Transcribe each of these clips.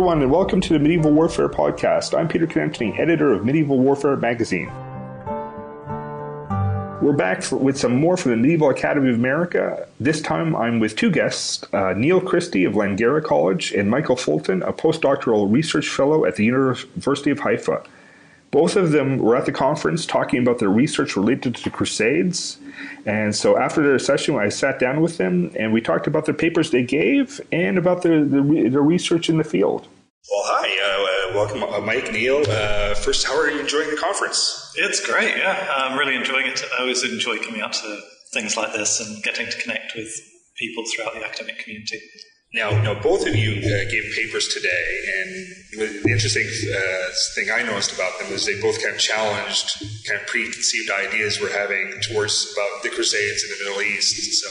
everyone, and welcome to the Medieval Warfare Podcast. I'm Peter Canantony, editor of Medieval Warfare magazine. We're back with some more from the Medieval Academy of America. This time I'm with two guests, Niall Christie of Langara College and Michael Fulton, a postdoctoral research fellow at the University of Haifa. Both of them were at the conference talking about their research related to the Crusades. And so after their session, I sat down with them and we talked about the papers they gave and about the research in the field. Well, hi. Welcome, Mike, Niall. First, how are you enjoying the conference? It's great, yeah. I'm really enjoying it. I always enjoy coming out to things like this and getting to connect with people throughout the academic community. Now, both of you gave papers today, and the interesting thing I noticed about them was they both kind of challenged kind of preconceived ideas we're having towards about the Crusades in the Middle East. So,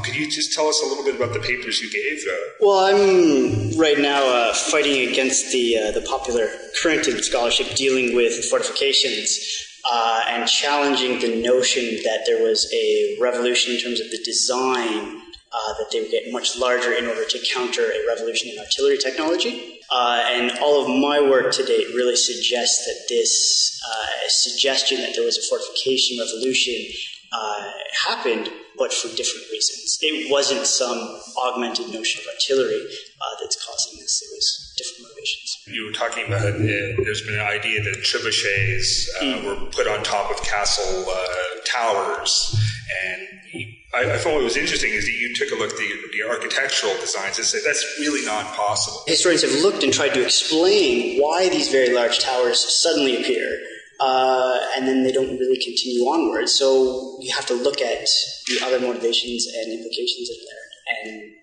could you just tell us a little bit about the papers you gave? Well, I'm right now fighting against the popular current in scholarship dealing with fortifications and challenging the notion that there was a revolution in terms of the design. That they would get much larger in order to counter a revolution in artillery technology. And all of my work to date really suggests that this suggestion that there was a fortification revolution happened, but for different reasons. It wasn't some augmented notion of artillery that's causing this. It was different motivations. You were talking about there's been an idea that trebuchets were put on top of castle towers, and I found what was interesting is that you took a look at the architectural designs and said that's really not possible. Historians have looked and tried to explain why these very large towers suddenly appear, and then they don't really continue onward. So you have to look at the other motivations and implications that are there. And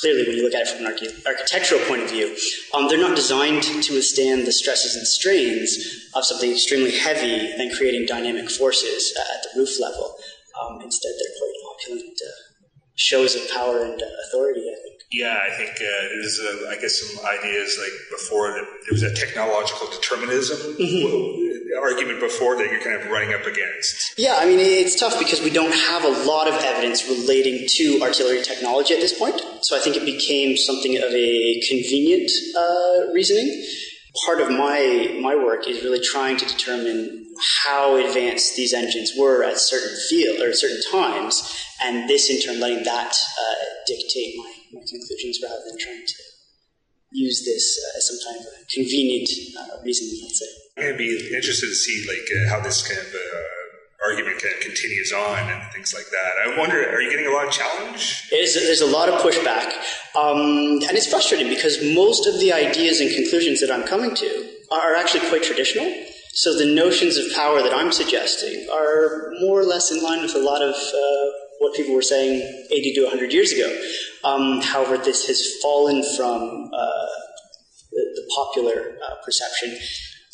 clearly, when you look at it from an architectural point of view, they're not designed to withstand the stresses and strains of something extremely heavy and creating dynamic forces at the roof level. Instead, they're quite opulent shows of power and authority, I think. Yeah, I think there's, some ideas like before that there was a technological determinism argument before that you're kind of running up against. Yeah, I mean, it's tough because we don't have a lot of evidence relating to artillery technology at this point. So I think it became something of a convenient reasoning. Part of my work is really trying to determine how advanced these engines were at certain times, and this in turn letting that dictate my conclusions rather than trying to use this as some kind of a convenient reasoning, let's say. I'm going to be interested to see how this kind of argument kind of continues on and things like that. I wonder, are you getting a lot of challenge? There's a lot of pushback, and it's frustrating because most of the ideas and conclusions that I'm coming to are actually quite traditional. So the notions of power that I'm suggesting are more or less in line with a lot of what people were saying 80 to 100 years ago. However, this has fallen from the popular perception,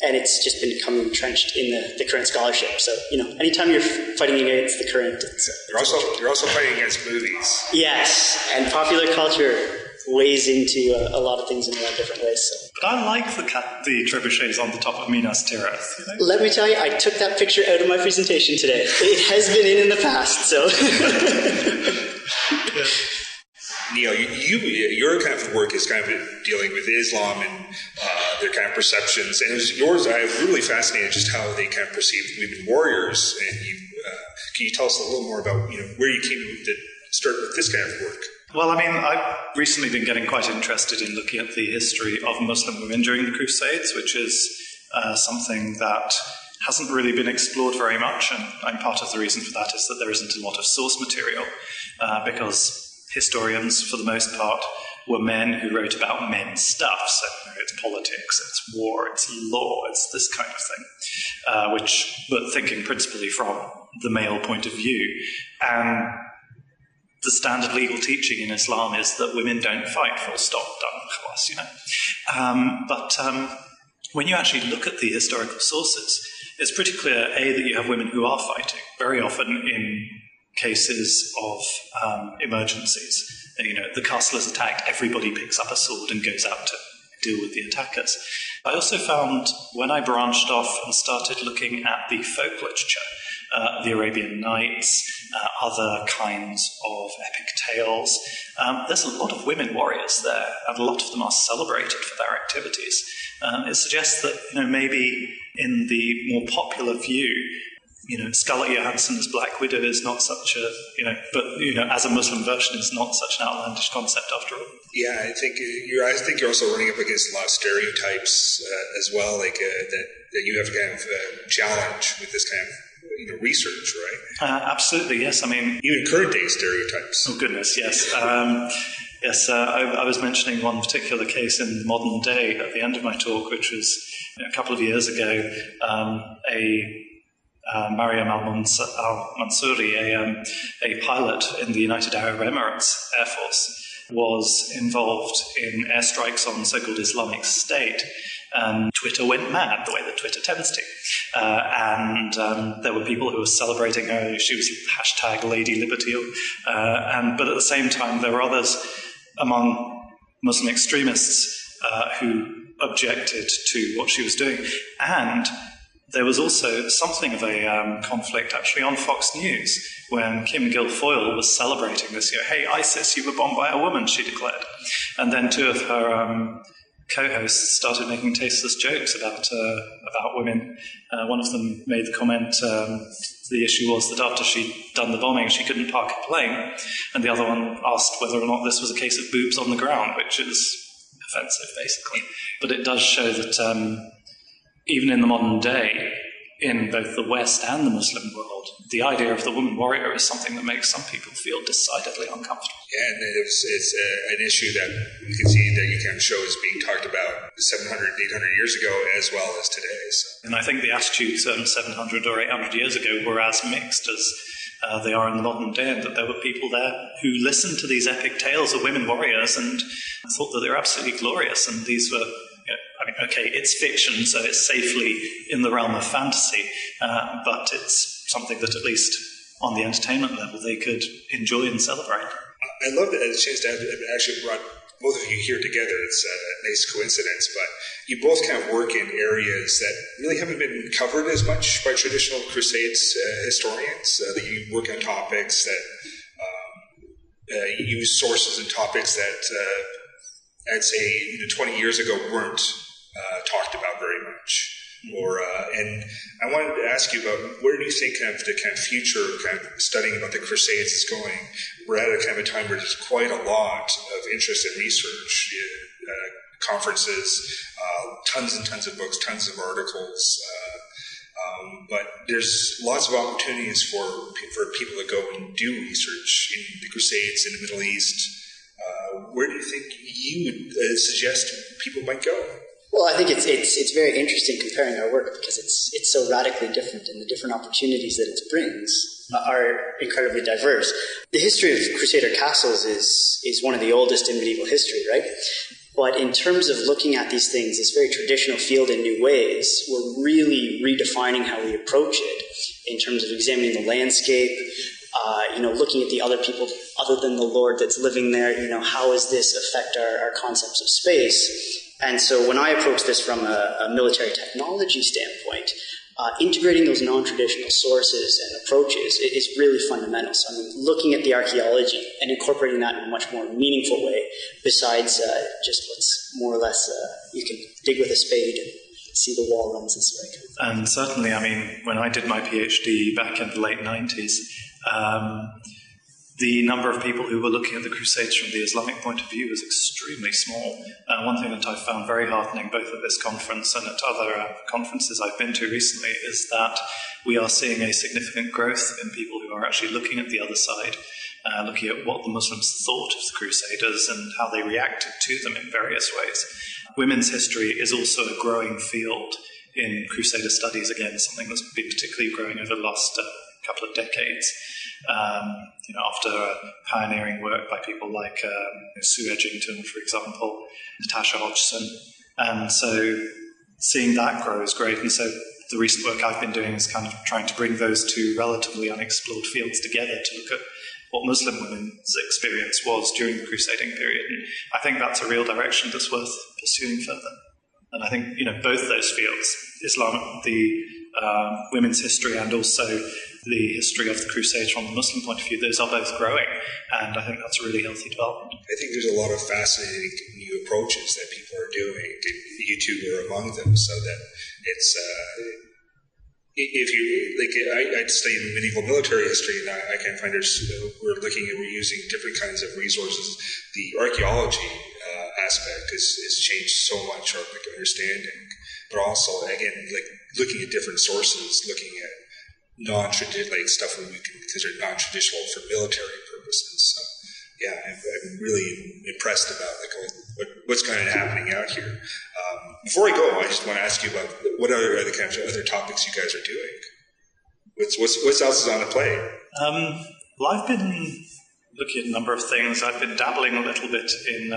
and it's just become entrenched in the current scholarship. So, anytime you're fighting against the current, you're also fighting against movies. Yes, and popular culture weighs into a lot of things in a lot of different ways. So. But I like the trebuchets on the top of Minas Tirith. Let me tell you, I took that picture out of my presentation today. It has been in the past, so. Niall, your kind of work is kind of dealing with Islam and their kind of perceptions, and yours. I was really fascinated just how they kind of perceive women warriors. And can you tell us a little more about where you came to start with this kind of work? Well, I mean, I've recently been getting quite interested in looking at the history of Muslim women during the Crusades, which is something that hasn't really been explored very much, and part of the reason for that is that there isn't a lot of source material, because historians, for the most part, were men who wrote about men's stuff. So it's politics, it's war, it's law, it's this kind of thing, but thinking principally from the male point of view. And the standard legal teaching in Islam is that women don't fight, full stop, done, But when you actually look at the historical sources, it's pretty clear, A, that you have women who are fighting, very often in cases of emergencies. And, the castle is attacked, everybody picks up a sword and goes out to deal with the attackers. I also found, when I branched off and started looking at the folk literature, the Arabian Nights, other kinds of epic tales. There's a lot of women warriors there, and a lot of them are celebrated for their activities. It suggests that, maybe in the more popular view, Scarlett Johansson as Black Widow is not such a, but as a Muslim version, is not such an outlandish concept after all. Yeah, I think you're also running up against a lot of stereotypes as well, like that you have to kind of challenge with this kind of research, right? Absolutely, yes. I mean, even current day stereotypes. Oh goodness, yes. Yes, I was mentioning one particular case in the modern day at the end of my talk, which was a couple of years ago. Mariam al-Mansouri, a pilot in the United Arab Emirates Air Force, was involved in airstrikes on so-called Islamic State, and Twitter went mad, the way that Twitter tends to. And there were people who were celebrating her. She was #LadyLiberty. But at the same time, there were others among Muslim extremists who objected to what she was doing. And there was also something of a conflict actually on Fox News when Kim Guilfoyle was celebrating this year. Hey, ISIS, you were bombed by a woman, she declared. And then two of her co-hosts started making tasteless jokes about women. One of them made the comment, the issue was that after she'd done the bombing, she couldn't park a plane. And the other one asked whether or not this was a case of boobs on the ground, which is offensive, basically. But it does show that even in the modern day, in both the West and the Muslim world, the idea of the woman warrior is something that makes some people feel decidedly uncomfortable. Yeah, and it's an issue that we can see that you can show is being talked about 700, 800 years ago as well as today. So. And I think the attitudes 700 or 800 years ago were as mixed as they are in the modern day, and that there were people there who listened to these epic tales of women warriors and thought that they were absolutely glorious, and these were... okay, it's fiction, so it's safely in the realm of fantasy, but it's something that at least on the entertainment level they could enjoy and celebrate. I love that it's a chance to have actually brought both of you here together. It's a nice coincidence, but you both kind of work in areas that really haven't been covered as much by traditional Crusades historians. That you work on topics that use sources and topics that I'd say 20 years ago weren't talked about very much. And I wanted to ask you about where do you think kind of the kind of future kind of studying about the Crusades is going? We're at a kind of a time where there's quite a lot of interest in research, conferences, tons and tons of books, tons of articles. But there's lots of opportunities for people to go and do research in the Crusades in the Middle East. Where do you think you would suggest people might go? Well, I think it's very interesting comparing our work because it's so radically different, and the different opportunities that it brings are incredibly diverse. The history of Crusader castles is one of the oldest in medieval history, right? But in terms of looking at these things, this very traditional field in new ways, we're really redefining how we approach it in terms of examining the landscape, looking at the other people other than the Lord that's living there. How does this affect our concepts of space? And so when I approach this from a military technology standpoint, integrating those non-traditional sources and approaches is really fundamental. So looking at the archaeology and incorporating that in a much more meaningful way, besides just what's more or less you can dig with a spade and see the wall runs this way. And certainly, when I did my PhD back in the late 90s, the number of people who were looking at the Crusades from the Islamic point of view was extremely small. One thing that I found very heartening, both at this conference and at other conferences I've been to recently, is that we are seeing a significant growth in people who are actually looking at the other side, looking at what the Muslims thought of the Crusaders and how they reacted to them in various ways. Women's history is also a growing field in Crusader studies, again, something that's been particularly growing over the last couple of decades. After pioneering work by people like Sue Edgington, for example, Natasha Hodgson. And so seeing that grow is great. And so the recent work I've been doing is kind of trying to bring those two relatively unexplored fields together to look at what Muslim women's experience was during the crusading period. And I think that's a real direction that's worth pursuing further. And I think, both those fields, Islam, the women's history, and also the history of the Crusades from the Muslim point of view, those are both growing, and I think that's a really healthy development. I think there's a lot of fascinating new approaches that people are doing, and you two are among them, so that it's if you like, I study medieval military history, and I can find we're using different kinds of resources. The archaeology aspect has changed so much, our understanding, but also again, like looking at different sources, looking at non-traditional stuff we can consider non-traditional for military purposes. So yeah, I'm really impressed about what's kind of happening out here. Before I go, I just want to ask you about what are the kinds of other topics you guys are doing. What else is on the plate? Well, I've been looking at a number of things. I've been dabbling a little bit in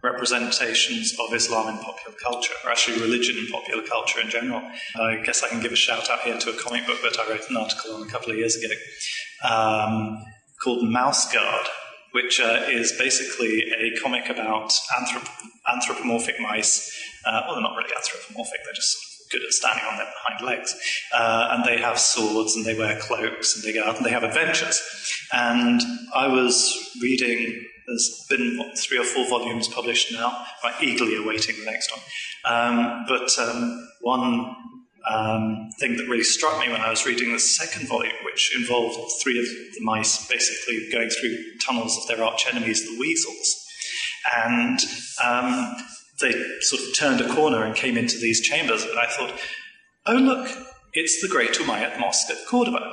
representations of Islam in popular culture, or actually religion in popular culture in general. I guess I can give a shout out here to a comic book that I wrote an article on a couple of years ago called Mouse Guard, which is basically a comic about anthropomorphic mice. Well, they're not really anthropomorphic, they're just good at standing on their hind legs. And they have swords, and they wear cloaks, and they go out and they have adventures. And I was reading, there's been 3 or 4 volumes published now. I'm eagerly awaiting the next one. But one thing that really struck me when I was reading the second volume, which involved 3 of the mice basically going through tunnels of their arch enemies, the weasels. And they sort of turned a corner and came into these chambers, and I thought, oh look, it's the Great Umayyad Mosque at Cordoba.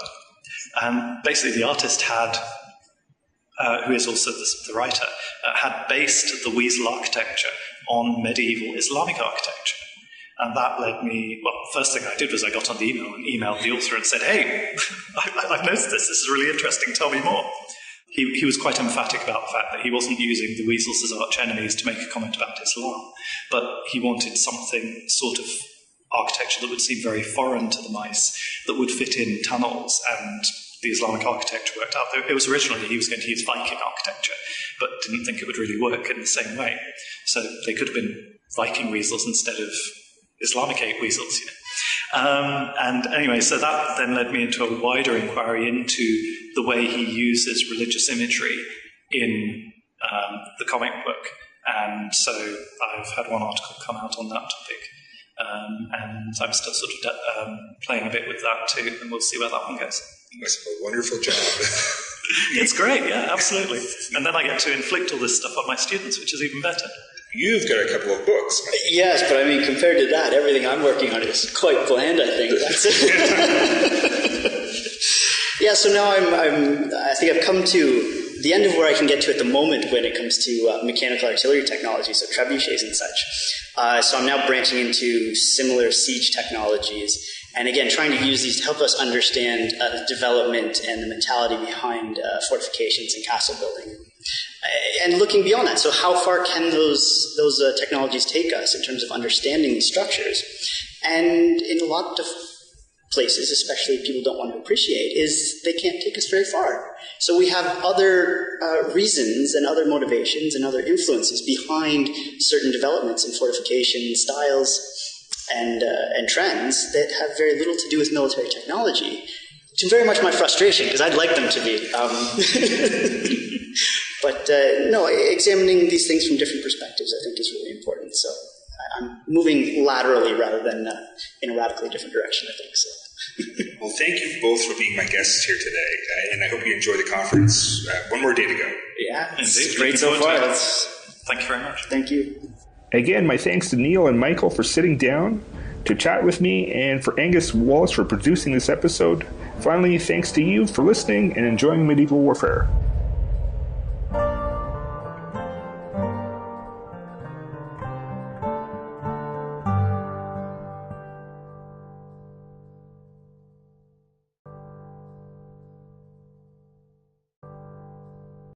And basically the artist had, who is also the writer, had based the weasel architecture on medieval Islamic architecture. And that led me, well, first thing I did was I got on the email and emailed the author and said, hey, I've noticed this is really interesting, tell me more. He was quite emphatic about the fact that he wasn't using the weasels as arch enemies to make a comment about Islam, but he wanted something sort of architecture that would seem very foreign to the mice, that would fit in tunnels, and the Islamic architecture worked out. It was originally he was going to use Viking architecture, but didn't think it would really work in the same way. So they could have been Viking weasels instead of Islamicate weasels, you know. And anyway, so that then led me into a wider inquiry into the way he uses religious imagery in the comic book. And so I've had one article come out on that topic. And I'm still sort of playing a bit with that too, and we'll see where that one goes. That's a wonderful job. It's great, yeah, absolutely. And then I get to inflict all this stuff on my students, which is even better. You've got a couple of books. Yes, but I mean, compared to that, everything I'm working on is quite bland, I think. Yeah, so now I think I've come to the end of where I can get to at the moment when it comes to mechanical artillery technology, so trebuchets and such. So I'm now branching into similar siege technologies, and again, trying to use these to help us understand the development and the mentality behind fortifications and castle building. And looking beyond that, so how far can those technologies take us in terms of understanding these structures? And in a lot of places, especially people don't want to appreciate, is they can't take us very far. So we have other reasons and other motivations and other influences behind certain developments in fortification styles and trends that have very little to do with military technology. It's very much my frustration, because I'd like them to be. But no, examining these things from different perspectives, I think, is really important. So I'm moving laterally rather than in a radically different direction, I think. So. Well, thank you both for being my guests here today, and I hope you enjoy the conference. One more day to go. Yeah, it's great so far. Thank you very much. Thank you. Again, my thanks to Niall and Michael for sitting down to chat with me, and for Angus Wallace for producing this episode. Finally, thanks to you for listening and enjoying medieval warfare.